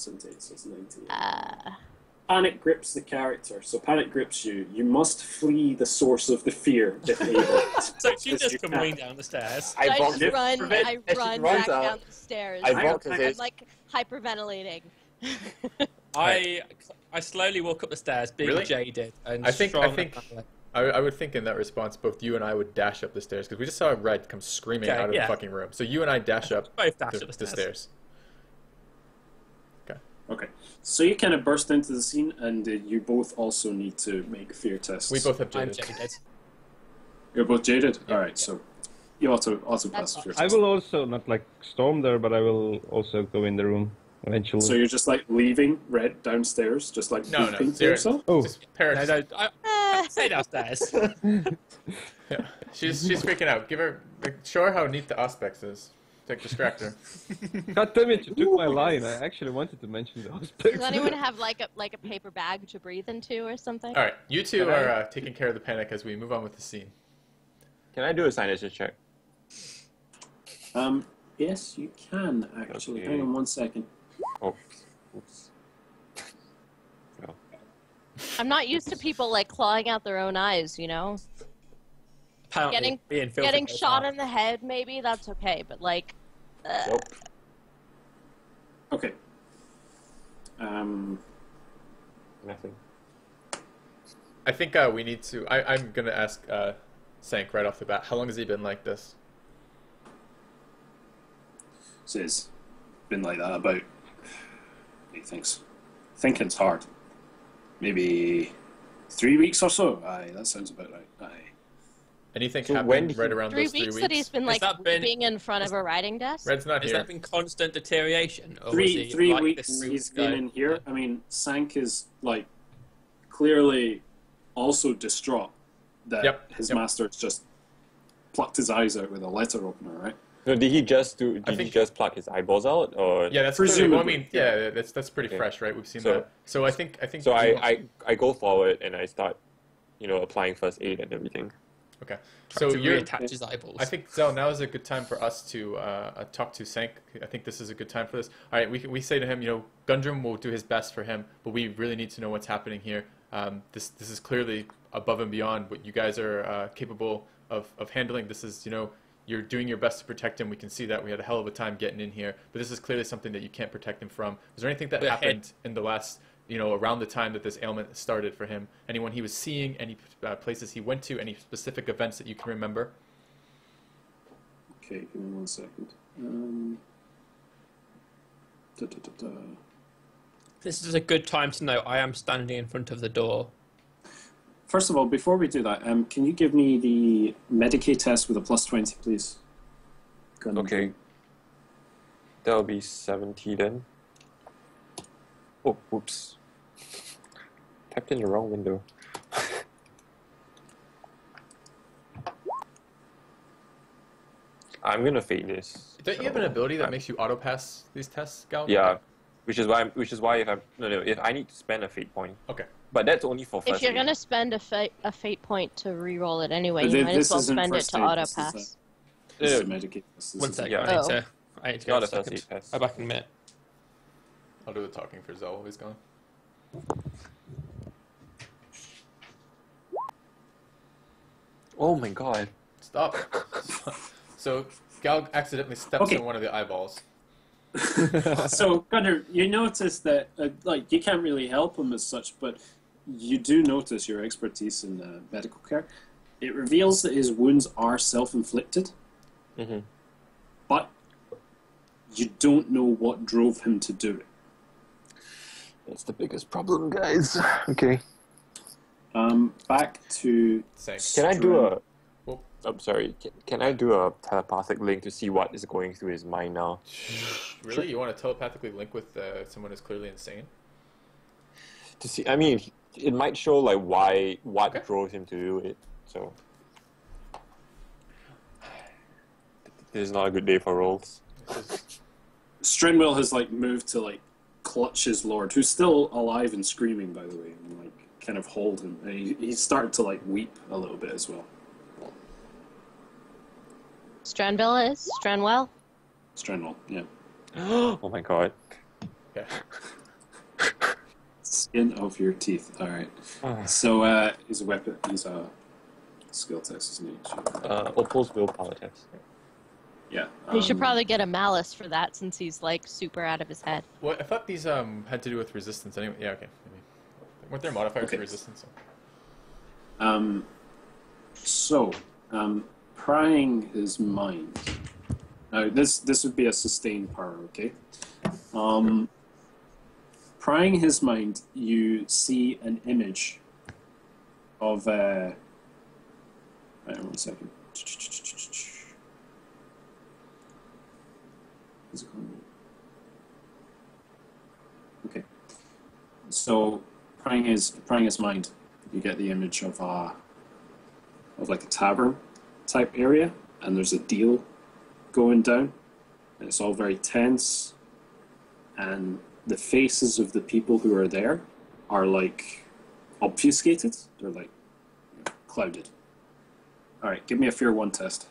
78, so it's 90. Panic grips the character, so panic grips you. You must flee the source of the fear if able. So she just come running down the stairs. I just run back down the stairs. I'm like hyperventilating. I slowly walk up the stairs, being Really? jaded and I think strong. I would think in that response, both you and I would dash up the stairs because we just saw Red come screaming out of the fucking room. So you and I dash up Both dash the, up the stairs. Okay, so you kind of burst into the scene, and you both also need to make fear tests. We both have I'm jaded. jaded. You're both jaded? Yeah. Alright, so you also pass the fear I test. will also not like storm there, but I will also go in the room eventually. So you're just like leaving Red downstairs, just like No, leaping to zero. yourself? Oh, Just Paris. No, stay downstairs. Yeah. She's freaking out. Give her, show her how neat the Auspex is. Distract her. God damn it! You took my line. I actually wanted to mention the hospital. Does anyone have like a paper bag to breathe into or something? All right, you two are taking care of the panic as we move on with the scene. Can I do a sinus check? Yes, you can, actually. Okay. Hang on 1 second. Oh, oops. No. I'm not used to people like clawing out their own eyes, you know? Apparently, Getting shot in the head, maybe, that's okay, but like... Nope. Okay. Nothing. I think we need to. I'm gonna ask Sank right off the bat. How long has he been like this? So it's been like that about... He thinks. Thinking's hard. Maybe 3 weeks or so? Aye, that sounds about right. Aye. Anything So happened when did right he- around 3 those 3 weeks weeks? that he's been like that been- being in front of a writing desk? Red's not Has here. that been constant deterioration? Or was Three he like weeks this he's ago? been in here. I mean, Sank is like clearly also distraught that his master's just plucked his eyes out with a letter opener, right? No, did he just do? Did he just pluck his eyeballs out, or? Yeah, that's Presumably, Well, I mean, yeah, that's pretty Okay. fresh, right? We've seen So- that. So I think. So I go forward and I start, applying first aid and everything. Okay. So So you're. reattach his eyeballs. I think Zell, now is a good time for us to talk to Sank. I think this is a good time for this. All right, we say to him, Gundram will do his best for him, but we really need to know what's happening here. This is clearly above and beyond what you guys are capable of handling. This is, you're doing your best to protect him. We can see that. We had a hell of a time getting in here, but this is clearly something that you can't protect him from. Was there anything that happened in the last, around the time that this ailment started for him? Anyone he was seeing, any places he went to, any specific events that you can remember? Okay, give me 1 second. This is a good time to know I am standing in front of the door. First of all, before we do that, can you give me the Medicaid test with a plus 20, please? Go on. Okay. That'll be 70 then. Oh, whoops. Typed in the wrong window. I'm gonna fade this. Don't you have an ability that makes you auto pass these tests, Gal? Yeah, which is why if I need to spend a fate point. Okay. But that's only for first If you're aid. gonna spend a fate point to re-roll it anyway, But you might as this well isn't spend it first to aid, auto this is pass. This is Yeah. a Medicaid test. This 1 is second, yeah. I need to go Not a a first second. aid test. I'll back in a minute. I'll do the talking for Zell while he's gone. Oh my god. Stop. So Gal accidentally steps Okay. in one of the eyeballs. So, Gunnar, you notice that, you can't really help him as such, but you do notice your expertise in medical care. It reveals that his wounds are self-inflicted, Mm-hmm. but you don't know what drove him to do it. That's the biggest problem, guys. Okay. Back to... Sank. Can I do a... Well- I'm sorry. Can I do a telepathic link to see what is going through his mind now? Really? You want to telepathically link with someone who's clearly insane? To see, I mean, it might show like what Okay. drove him to do it. So this is not a good day for rolls. Strenwell has, moved to, clutch his lord, who's still alive and screaming, by the way, and, kind of hold him. And he's started to, weep a little bit as well. Stranwell? Strenwell, yeah. Oh my god. Okay. Skin of your teeth. All right. Ah. So he's a weapon. He's a skill test, isn't he? Opposed willpower test. Yeah. You should probably get a malice for that since he's like super out of his head. Well, I thought these had to do with resistance anyway. Yeah, okay. Maybe. Weren't there modifiers for resistance? So, prying his mind. Now, this would be a sustained power, okay? Prying his mind, you see an image of Right, 1 second. What's it called? Okay. So, prying his mind, you get the image of like a tavern type area, and there's a deal going down, and it's all very tense, and the faces of the people who are there are like obfuscated. They're like clouded. All right, give me a Fear 1 test.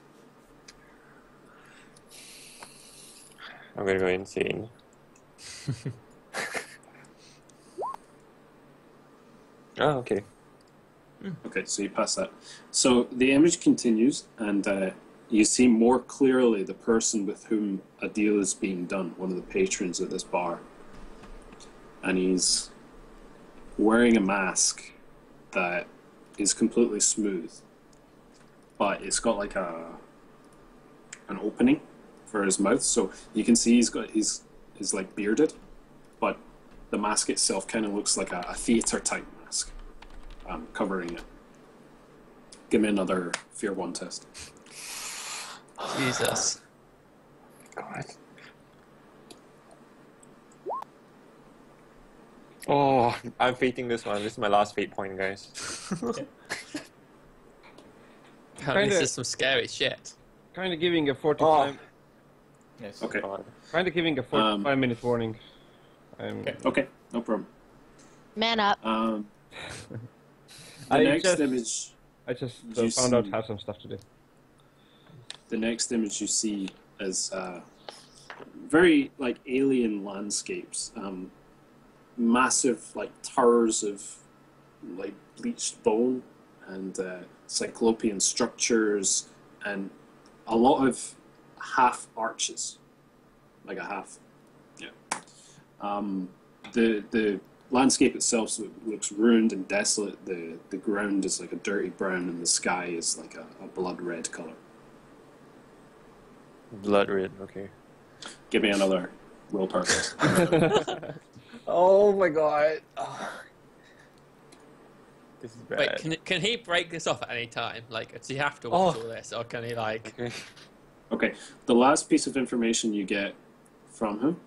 I'm gonna go insane. Oh, okay. Okay, so you pass that. So the image continues, and you see more clearly the person with whom a deal is being done, one of the patrons at this bar. And he's wearing a mask that is completely smooth, but it's got like an opening for his mouth, so you can see he's like bearded, but the mask itself kind of looks like a theater type mask. Covering it. Give me another Fear 1 test. Jesus. God. Oh, I'm fating this one. This is my last fate point, guys. Apparently this is some scary shit. Kind of giving a 45. Yes. Okay. Kind of giving a 45-minute warning. Okay, no problem. Man up. The next image. I just you found out see- I have some stuff to do. The next image you see is very like alien landscapes, massive like towers of like bleached bone and cyclopean structures, and a lot of half arches, like a half. Yeah. The landscape itself looks ruined and desolate. The ground is like a dirty brown, and the sky is like a blood red color. Blood red, okay. Give me another willpower test. Oh my god. This is bad. Wait, can he break this off at any time? Like, does he have to watch all this, or can he like? Okay. Okay, the last piece of information you get from him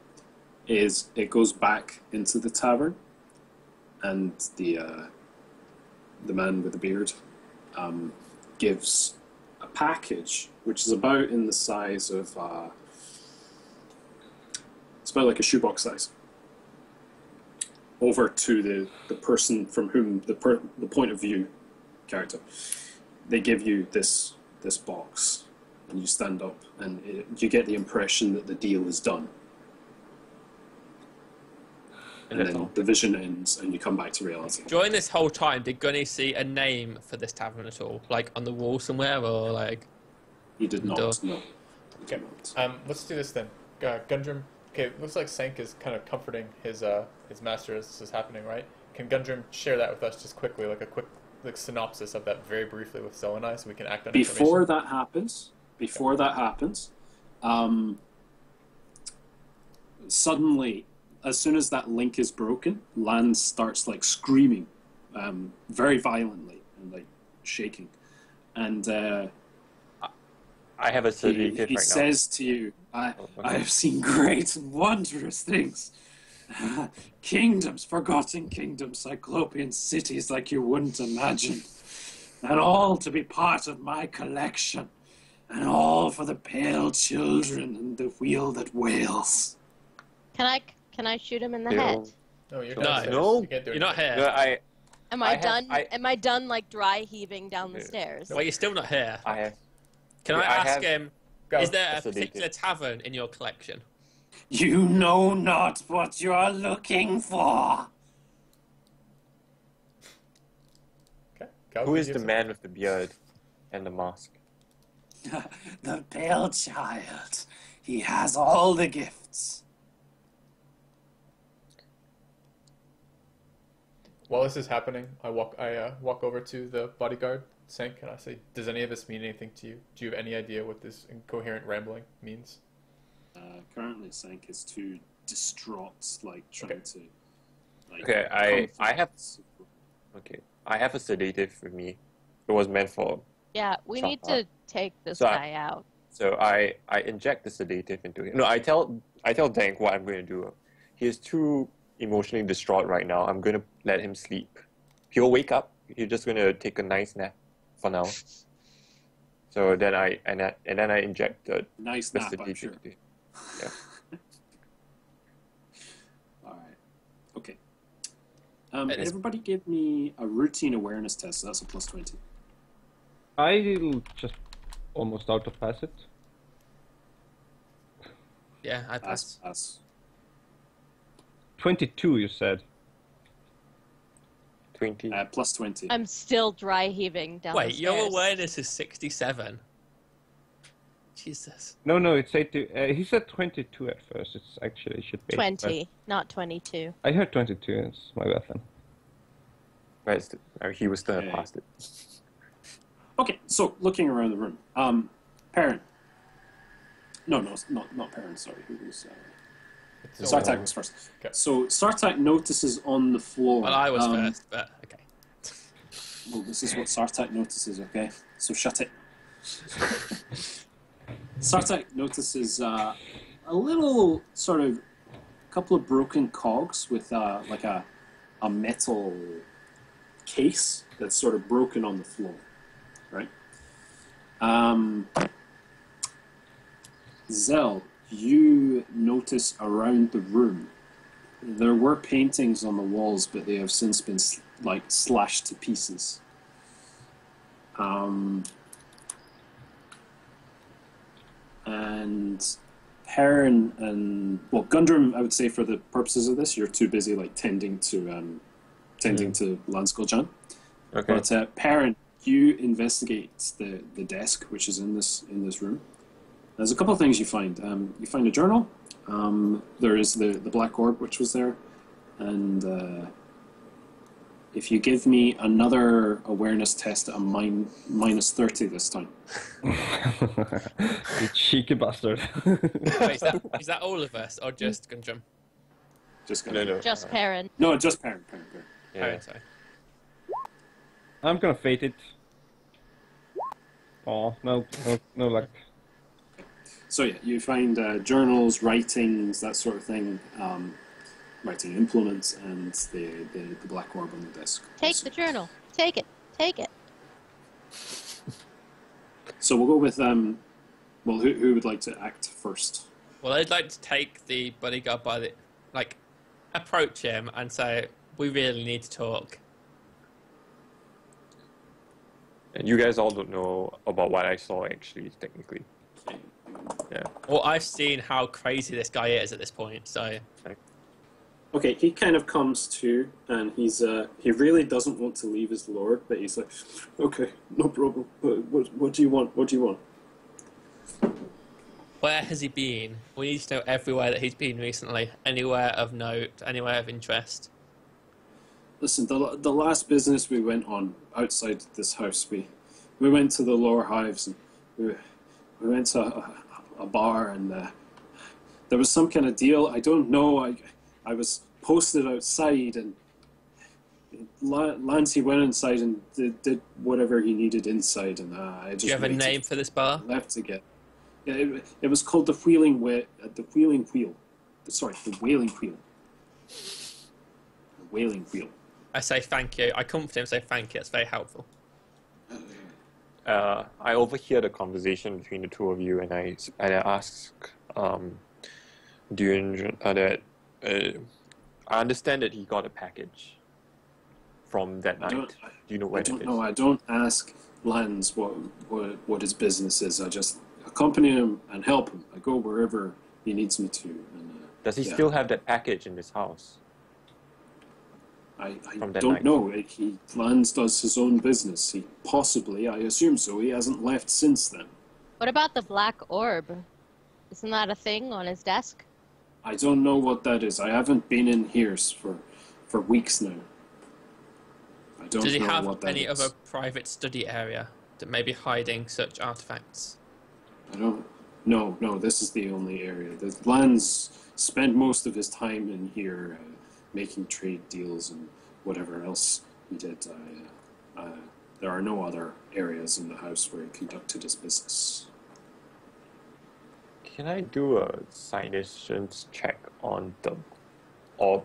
is it goes back into the tavern, and the man with the beard gives a package which is about in the size of it's about like a shoebox size, over to the person from whom the point of view character. They give you this box, and you stand up, and you get the impression that the deal is done. And then the vision ends, and you come back to reality. During this whole time, did Gunny see a name for this tavern at all? Like on the wall somewhere, or like? He did not. Duh. No. He did not. Let's do this then. Gundrim. Okay, it looks like Sank is kind of comforting his master as this is happening, right? Can Gundrim share that with us just quickly, like a quick synopsis of that very briefly with Zoe and I, so we can act on Before information? that happens, suddenly, as soon as that link is broken, Lan starts like screaming, very violently and like shaking, and I have a certificate he right now. says to you, I have seen great and wondrous things. Kingdoms, forgotten kingdoms, cyclopean cities like you wouldn't imagine. And all to be part of my collection. And all for the pale children and the wheel that wails. Can I shoot him in the Ew. head? No, you're No. downstairs. No. You can't do You're not anything. here. No, I Am I I have- done? I- Am I done like dry heaving down the Yeah. stairs? Well, you're still not here. have. Can Yeah, I I ask have- him? Go. Is there a That's a particular detail. tavern in your collection? You know not what you are looking for. Okay. Who is the man with the beard and the mask? The pale child. He has all the gifts. While this is happening, I walk over to the bodyguard, Sank, and I say, "Does any of this mean anything to you? Do you have any idea what this incoherent rambling means?" Currently, Sank is too distraught, like trying to. Like, Okay, I have comfort. I have a sedative with me. It was meant for. Yeah, we Shut need up. to take this So guy out. So I inject the sedative into him. No, I tell Dank what I'm going to do. He is too emotionally distraught right now. I'm going to let him sleep. He'll wake up. He's just going to take a nice nap for now. So then I inject the Nice nap, I'm sedative sure. into him. Yeah. All right. Okay. It is- Everybody give me a routine awareness test. So that's a plus 20. I'll just almost out of pass it. Yeah, I pass. That's 22, you said. 20. plus 20. I'm still dry heaving down the Wait, your stairs. awareness is 67. Jesus. No, it's 80. He said 22 at first. It's actually it should be 20, not 22. I heard 22. It's my bad then. Right, he was still Okay. past it. Okay, so looking around the room, Perrin. No, not Perrin. Sorry, who was? Sartak was first. Okay. So Sartak notices on the floor. Well, I was first, but okay. Well, this is what Sartak notices. Okay, so shut it. Sartak notices a little sort of couple of broken cogs with like a metal case that's sort of broken on the floor, right? Zell, you notice around the room there were paintings on the walls, but they have since been slashed to pieces. And Heron and Gundrum, I would say for the purposes of this, you're too busy tending to Landskull-Jan. Okay. But Perrin, you investigate the desk which is in this room. There's a couple of things you find. You find a journal. There is the black orb which was there, and if you give me another awareness test at a minus 30 this time. You cheeky bastard. Wait, is that all of us, or just Gundrum? Just No. Just Perrin. No, just Perrin. Yeah. Sorry. I'm gonna fate it. Oh, no luck. So yeah, you find journals, writings, that sort of thing, writing implements, and the black orb on the desk. Take the journal. Take it. Take it. So we'll go with who would like to act first? Well, I'd like to take the bodyguard by the, approach him and say, we really need to talk. And you guys all don't know about what I saw actually, technically. Okay. Yeah. Well, I've seen how crazy this guy is at this point, so... Okay, he kind of comes to, and he really doesn't want to leave his lord, but he's like, okay, no problem. What do you want? What do you want? Where has he been? We need to know everywhere that he's been recently. Anywhere of note, anywhere of interest. Listen, the last business we went on outside this house, we went to the lower hives, and we went to a bar, and there was some kind of deal. I don't know. I was posted outside, and Lancey went inside and did whatever he needed inside, and I just Do you have a waited. name for this bar? Left again. Yeah, it was called the Wheeling Wheel. The Wheeling Wheel. The Wailing Wheel. The Wailing Wheel. I say thank you. I comfort him, say thank you. That's very helpful. I overhear the conversation between the two of you, and I ask, I understand that he got a package from that night. Do you know where I don't it is? know. I don't ask Lance what his business is. I just accompany him and help him. I go wherever he needs me to, and Does he Yeah. still have that package in his house? I From that don't night. know. Lance does his own business. He possibly, I assume so. He hasn't left since then. What about the black orb? Isn't that a thing on his desk? I don't know what that is. I haven't been in here for weeks now. I don't Does he know have what that any is. other private study area that may be hiding such artifacts? I don't. No, this is the only area. The Lance spent most of his time in here making trade deals and whatever else he did. There are no other areas in the house where he conducted his business. Can I do a cognitions check on the orb?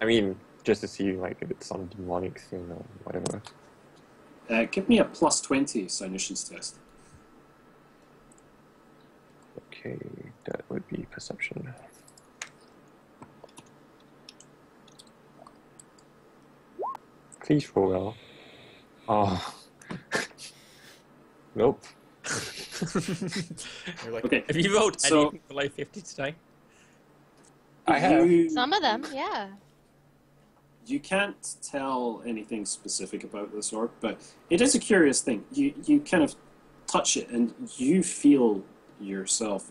I mean, just to see like if it's some demonic thing or whatever. Give me a plus 20 cognitions test. Okay, that would be perception. Please roll well. Oh. Nope. You're like, Okay. Have you rolled So- anything below 50 today? I have. Some of them, yeah. You can't tell anything specific about this orb, but it is a curious thing. You kind of touch it and you feel yourself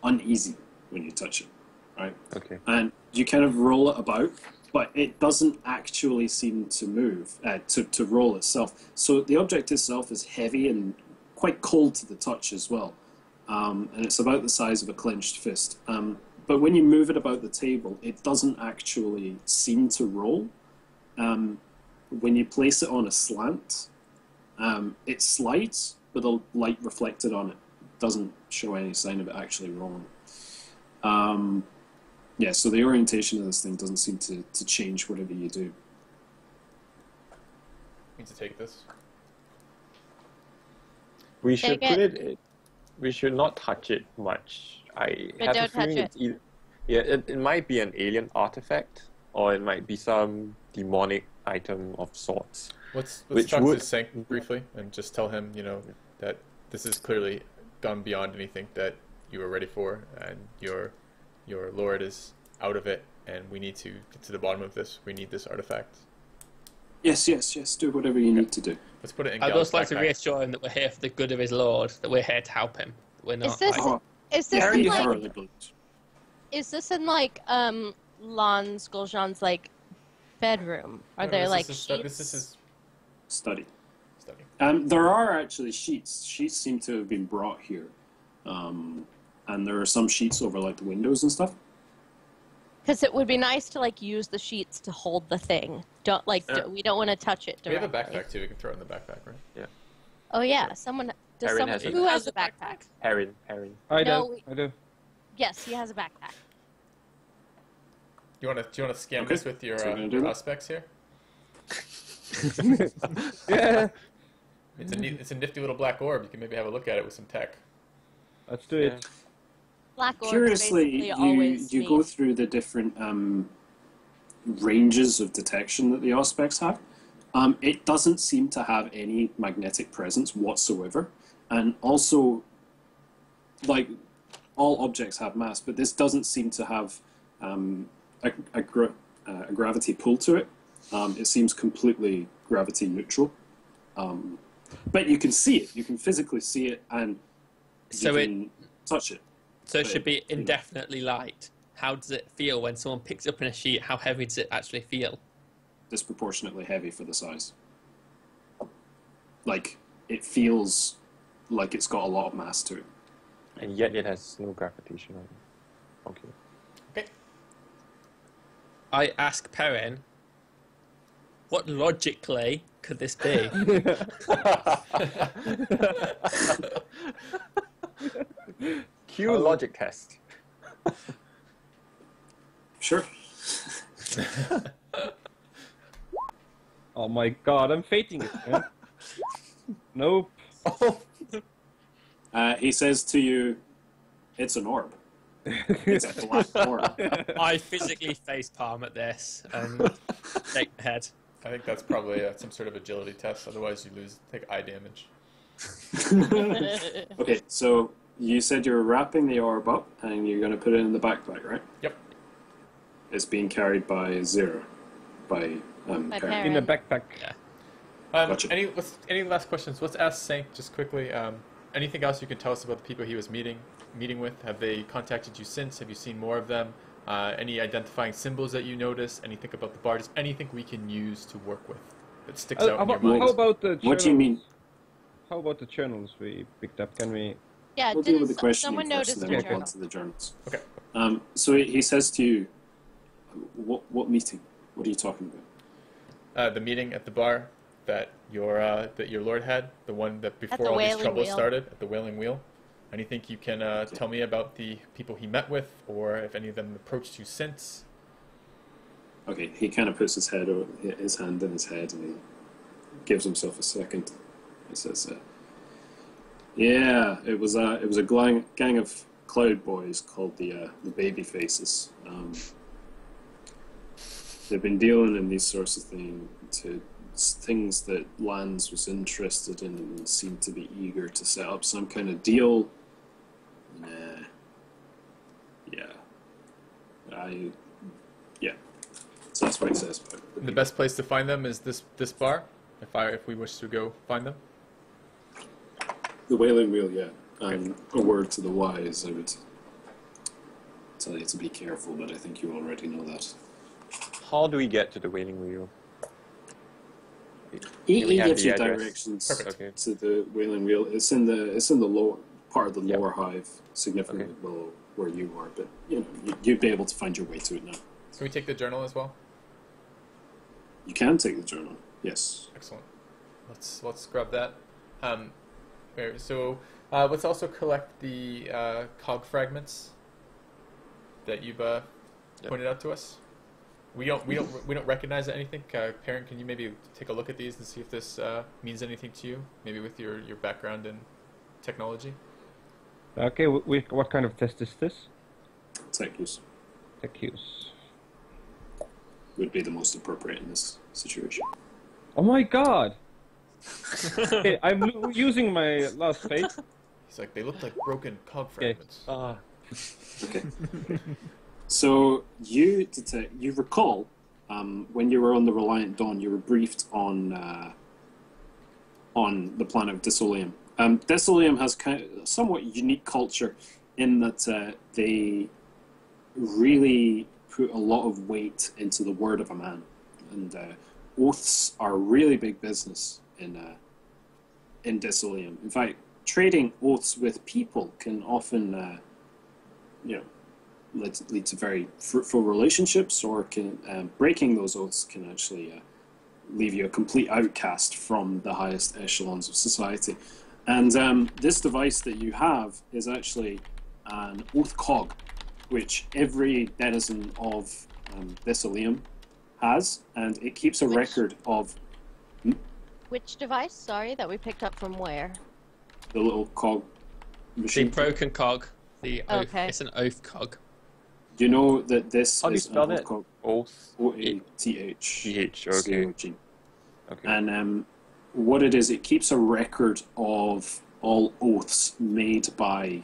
uneasy when you touch it, right? Okay. And you kind of roll it about, but it doesn't actually seem to move, to roll itself. So the object itself is heavy and quite cold to the touch as well. And it's about the size of a clenched fist. But when you move it about the table, it doesn't actually seem to roll. When you place it on a slant, it slides, but the light reflected on it doesn't show any sign of it actually rolling. Yeah, so the orientation of this thing doesn't seem to change whatever you do. need to take this. We should Take put it. it. We should not touch it much. I But have don't a feeling touch it's either. Yeah, it might be an alien artifact, or it might be some demonic item of sorts. Let's Which talk would- to Sank briefly and just tell him, that this has clearly gone beyond anything that you were ready for, and your lord is out of it, and we need to get to the bottom of this. We need this artifact. Yes, do whatever you need to do. Let's put it in I'd Gal's also like to backpack. reassure him that we're here for the good of his lord, that we're here to help him. We're not. Is this Oh, is this very in like thoroughly believed. is this in like Lon Skoljan's like bedroom? Are No, there this like is sheets? this is his Study. study. There are actually sheets. Sheets seem to have been brought here. And there are some sheets over like the windows and stuff. Because it would be nice to like use the sheets to hold the thing. We don't want to touch it We have directly. a backpack too. We can throw it in the backpack, right? Oh yeah, someone does. Aaron Someone has a who backpack. has a backpack? Heron. I No, do. I do. Yes, he has a backpack. Do you want to scan Okay. this with your So you're gonna do that? specs here? Yeah. It's a nifty little black orb. You can maybe have a look at it with some tech. Let's do it. Black orbs Curiously, basically always you mean- go through the different ranges of detection that the Auspecs have. It doesn't seem to have any magnetic presence whatsoever, and also, like, all objects have mass, but this doesn't seem to have a gravity pull to it. It seems completely gravity neutral. But you can see it. You can physically see it, and So you it can touch it. so it should be indefinitely light. How does it feel when someone picks up in a sheet? How heavy does it actually feel? Disproportionately heavy for the size. Like, it feels like it's got a lot of mass to it. And yet it has no gravitation on it. Okay. Okay. I ask Perrin, what logically could this be? Cue logic test. Sure. Oh my god, I'm fating it. Man. Nope. He says to you, it's an orb. It's a black orb. I physically facepalm at this and shake my head. I think that's probably some sort of agility test. Otherwise, you take eye damage. Okay, so you said you're wrapping the orb up and you're going to put it in the backpack, right? Yep. It's being carried by Zero, by My Perrin. In the parent. backpack. Yeah. Gotcha. Any last questions? Let's ask Sank just quickly. Anything else you can tell us about the people he was meeting with? Have they contacted you since? Have you seen more of them? Any identifying symbols that you notice? Anything about the bar? Just anything we can use to work with that sticks out in your mind? How about the journals? What do you mean? How about the journals we picked up? Can we? Yeah, We'll deal with the didn't questioning someone first, notice and the then we'll go journal? on to the journals. Okay. So he says to you, "What meeting? What are you talking about?" The meeting at the bar that your lord had, the one that before all these Wailing troubles Wheel. started, at the Wailing Wheel. Anything you can tell me about the people he met with, or if any of them approached you since? Okay, he kind of puts his hand in his head, and he gives himself a second. He says, "Yeah, it was a gang of cloud boys called the Baby Faces. They've been dealing in these sorts of things that Lands was interested in and seemed to be eager to set up some kind of deal. Yeah. So that's what he says about it. The best place to find them is this bar. If we wish to go find them. The Wailing Wheel, yeah. And a word to the wise, I would tell you to be careful, but I think you already know that. How do we get to the Wailing Wheel? He we have gives the you address? directions Okay. to the Wailing Wheel. It's in the lower part of the Yep. lower hive, significantly Okay. below where you are. But you'd be able to find your way to it now. Can we take the journal as well? You can take the journal. Yes. Excellent. Let's grab that. So let's also collect the cog fragments that you've pointed out to us. We don't recognize anything. Perrin, can you maybe take a look at these and see if this means anything to you? Maybe with your background in technology. Okay, what kind of test is this? Tech use Tech use. would be the most appropriate in this situation. Oh my god! Okay, I'm using my last fate. He's like, they look like broken cog Okay. fragments. Okay. So you recall when you were on the Reliant Dawn, you were briefed on the planet of Disolium. Disolium has kind of somewhat unique culture in that they really put a lot of weight into the word of a man, and oaths are really big business in Disolium. In fact, trading oaths with people can often, lead to very fruitful relationships, or can breaking those oaths can actually leave you a complete outcast from the highest echelons of society. And this device that you have is actually an oath cog, which every denizen of Disolium has, and it keeps a record of Which device? Sorry, that we picked up from where? the little cog The machine. broken cog. The oath. Okay. It's an oath cog. Do you know that this How do you is an spell oath that? cog? Oath. OATH. TH. Okay. COG. Okay. And what it is, it keeps a record of all oaths made by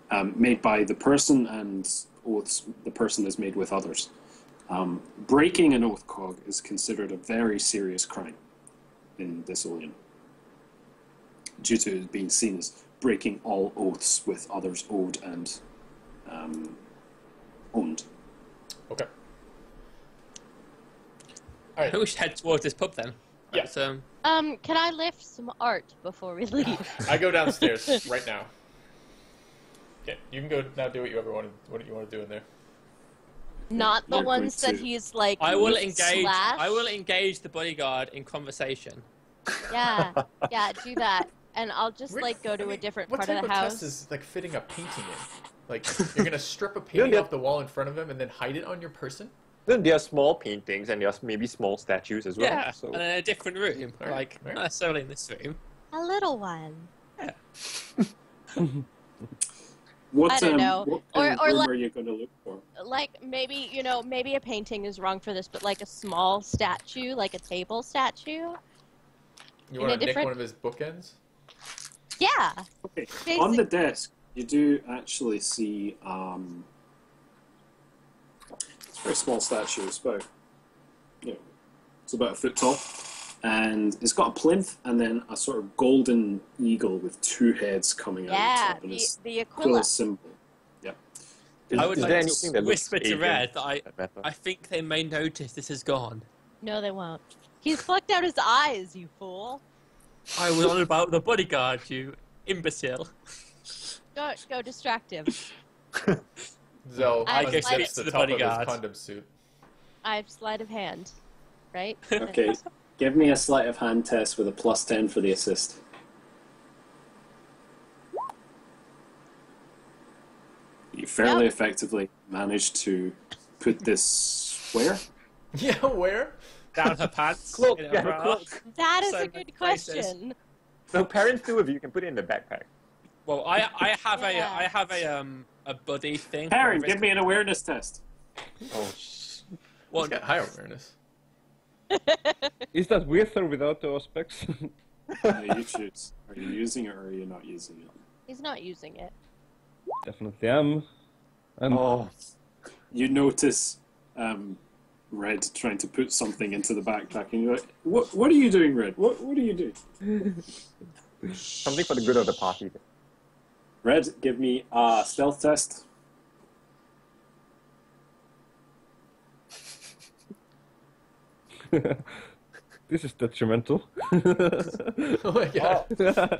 the person, and oaths the person has made with others. Breaking an oath cog is considered a very serious crime in Disolium, due to it being seen as breaking all oaths with others owed and owned. Okay. All right. We should head towards this pub then. Yeah. That's, Can I lift some art before we leave? I go downstairs right now. Okay, you can go now. Do what you want to do in there. Not the You're going ones that to- he's like. I will slash. engage. I will engage the bodyguard in conversation. Yeah, do that, and I'll just like go to a different what part type of the test house. is like fitting a painting in? Like you're gonna strip a painting Yeah. off the wall in front of him and then hide it on your person? Then there are small paintings and there are maybe small statues as well. Yeah, So and in a different room. Alright, Like alright. not necessarily in this room. A little one. What, I don't know. What kind of Or room like- are you going to look for? Like maybe maybe a painting is wrong for this, but like a small statue, like a table statue. You In want a to nick different- one of his bookends? Yeah. Okay. Basic- On the desk, you do actually see it's a very small statue. It's about it's about a foot tall, and it's got a plinth and then a sort of golden eagle with two heads coming out of the Yeah, top, and it's the cool Aquila. symbol. Yeah. I would Is like there to anything that looks whisper to alien Red that that matter? I think they may notice this is gone. No, they won't. He's flicked out his eyes, you fool. I was on about the bodyguard, you imbecile. Go distract him. Zell I unzips guess it's the the top of his bodyguard. condom suit. I have sleight of hand, right? Okay. Give me a sleight of hand test with a +10 for the assist. You fairly Yep. effectively managed to put this where? Yeah, where? Down her pants. Cloak, in her yeah, bra. cloak. That is So a many good places. question. So parents do if you can put it in the backpack. Well, I have Yeah. a buddy thing. Karen, give me an awareness test. Oh, He's One. got high awareness. Is that with or without the specs? You choose. Are you using it or are you not using it? He's not using it. Definitely am. oh. You notice Red trying to put something into the backpack, and you're like, "What are you doing, Red? What are you doing?" Something for the good of the party. Red, give me a stealth test. This is detrimental. Oh my god.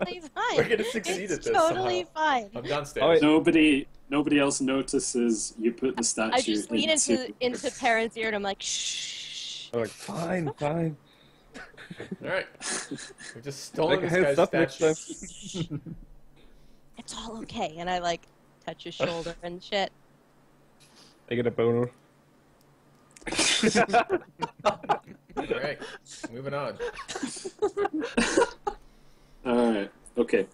He's fine. We're gonna succeed it's at this totally somehow. fine. I'm downstairs. Oh, wait. Nobody else notices you put the statue. I just lean into Perrin's ear and I'm like, shh. I'm like, fine. Alright. We've just stolen Like a this heads guy's up next statue. time. It's all okay. And I like touch his shoulder and shit. I get a boner. Alright, moving on. Alright, okay.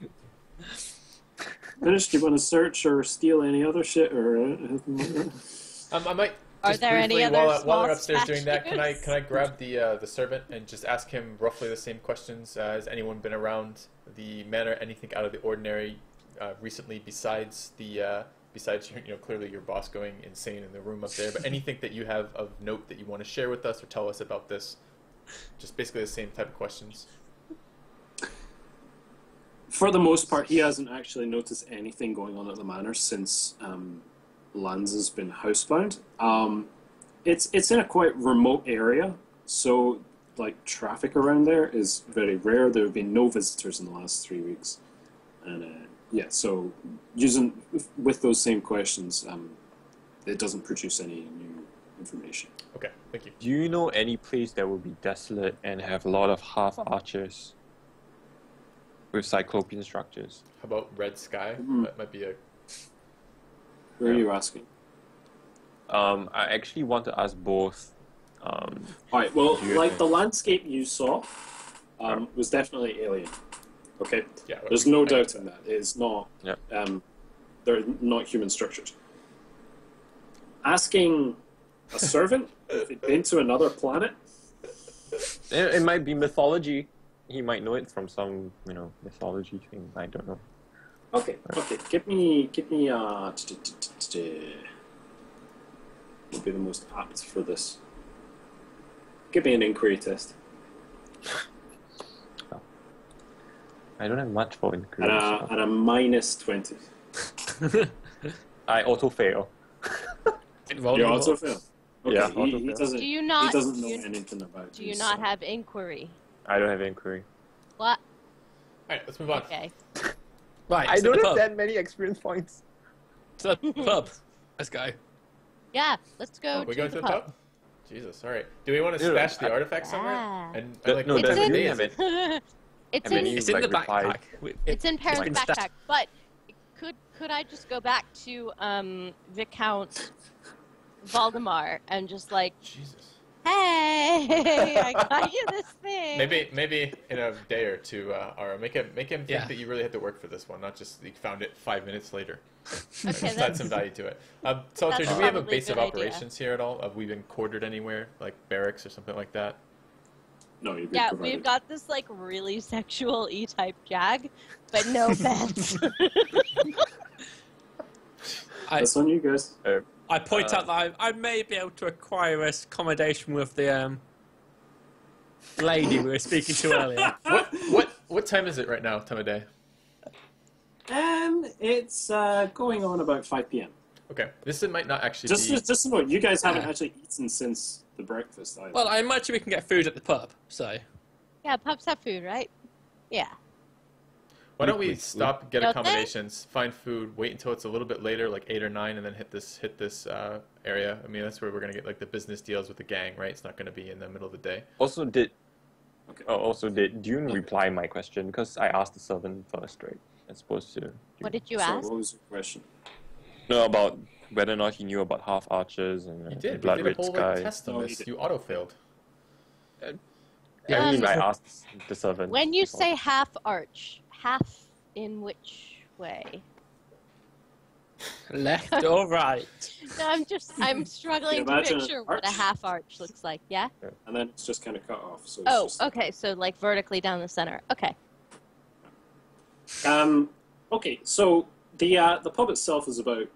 Finished? Do you want to search or steal any other shit or anything like that? I might. Are Just there any briefly, other while small we're upstairs doing that, can I statues? grab the servant and just ask him roughly the same questions? Has anyone been around the manor? Anything out of the ordinary recently? Besides clearly your boss going insane in the room up there, but anything that you have of note that you want to share with us or tell us about this? Just basically the same type of questions. For the most part, he hasn't actually noticed anything going on at the manor since Lanza's been housebound. It's in a quite remote area, so like traffic around there is very rare. There have been no visitors in the last 3 weeks, and so using with those same questions, it doesn't produce any new information. Okay, thank you. Do you know any place that will be desolate and have a lot of half arches with cyclopean structures? How about Red Sky? Mm. That might be a. Where are you asking? I actually want to ask both. All right. Well, Do you- like the landscape you saw was definitely alien. Okay. Yeah. There's no doubt in that. It's not. Yeah. They're not human structures. Asking a servant if he'd been to another planet. It might be mythology. He might know it from some, mythology thing. I don't know. Okay. Give me. Would be the most apt for this. Give me an inquiry test. I don't have much for inquiry. At a minus 20. I auto fail. You auto fail. Okay, Yeah, he auto-fail. doesn't. Do you He not? doesn't know anything about. Do you this, not so- have inquiry? I don't have inquiry. What? Alright, let's move on. Okay. Right, I to don't the have pub. that many experience points. To the pub. Let's go. Yeah, let's go We to going the to the pub? Jesus, alright. Do we want to Yeah, stash the I- artifact somewhere? Yeah. And No, like, no, what It's time doesn't of mean day have is it. It's I mean, in you- It's in like, the reply. backpack. it's in Perrin's can stash- backpack, but could I just go back to Viscount Valdemar and just like, Jesus. hey, I got you this thing. Maybe in a day or two, Ara, make him think Yeah. that you really had to work for this one, not just you found it 5 minutes later. Okay, Just add that's some value to it. Solitaire, that's do we have a probably a base of good idea. operations here at all? Have we been quartered anywhere, like barracks or something like that? No, you'd be Yeah, provided. we've got this like really sexual E-type Jag, but no beds. That's on you guys. I point out that I may be able to acquire us accommodation with the lady we were speaking to earlier. What time is it right now? Time of day? It's going on about 5 p.m. Okay, this might not actually be. Just to know, you guys haven't actually eaten since the breakfast either. Well, I imagine we can get food at the pub, so... Yeah, pubs have food, right? Yeah. Why don't we stop, get Don't they? accommodations, find food, wait until it's a little bit later, like 8 or 9, and then hit this area. I mean, that's where we're gonna get like the business deals with the gang, right? It's not gonna be in the middle of the day. Also, did Dune reply my question? Because I asked the servant first, right? As opposed to... What did you So ask? what was your question? No, about whether or not he knew about half archers and You did. We blood did a red whole sky. test on No, he this. didn't. You auto-failed. I mean, I asked the servant. When you before. say half arch, half in which way? Left or right? No, I'm struggling to imagine an picture what a arch? half arch looks like. Yeah? And then it's just kind of cut off. So it's Oh, just, okay, so like vertically down the center. Okay. Okay, so the pub itself is about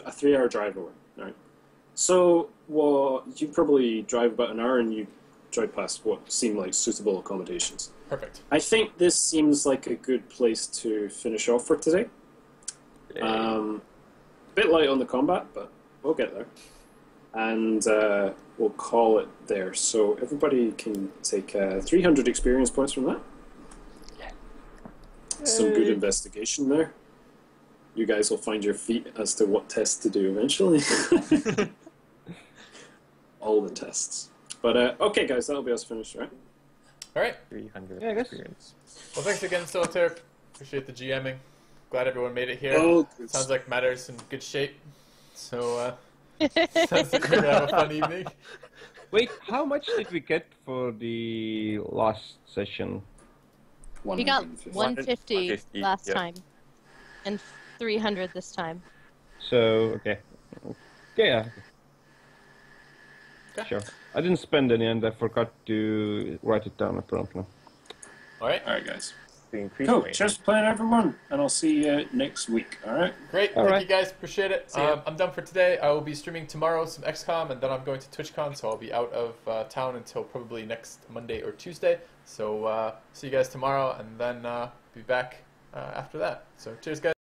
a 3-hour drive away, right? So, well, you probably drive about an hour and you drive past what seem like suitable accommodations. Perfect. I think this seems like a good place to finish off for today. A bit light on the combat, but we'll get there. And we'll call it there. So everybody can take 300 experience points from that. Some good investigation there. You guys will find your feet as to what test to do eventually. All the tests. But okay, guys, that'll be us finished, right? All right. 300 Yeah, I guess. experience. Well, thanks again, Solitaire. Appreciate the GMing. Glad everyone made it here. Oh, good. Sounds like Matter's in good shape. So, sounds like we're gonna have a fun evening. Wait, how much did we get for the last session? We got 150. 150 150, last yeah. time, and 300 this time. So, okay. Yeah. Okay. Sure. I didn't spend any and I forgot to write it down apparently. All right. All right, guys. To increase Cool. my- Cheers for playing, everyone, and I'll see you next week. All right. Great. All Thank right. you guys. Appreciate it. ya. I'm done for today. I will be streaming tomorrow some XCOM, and then I'm going to TwitchCon, so I'll be out of town until probably next Monday or Tuesday. So see you guys tomorrow, and then be back after that. So cheers, guys.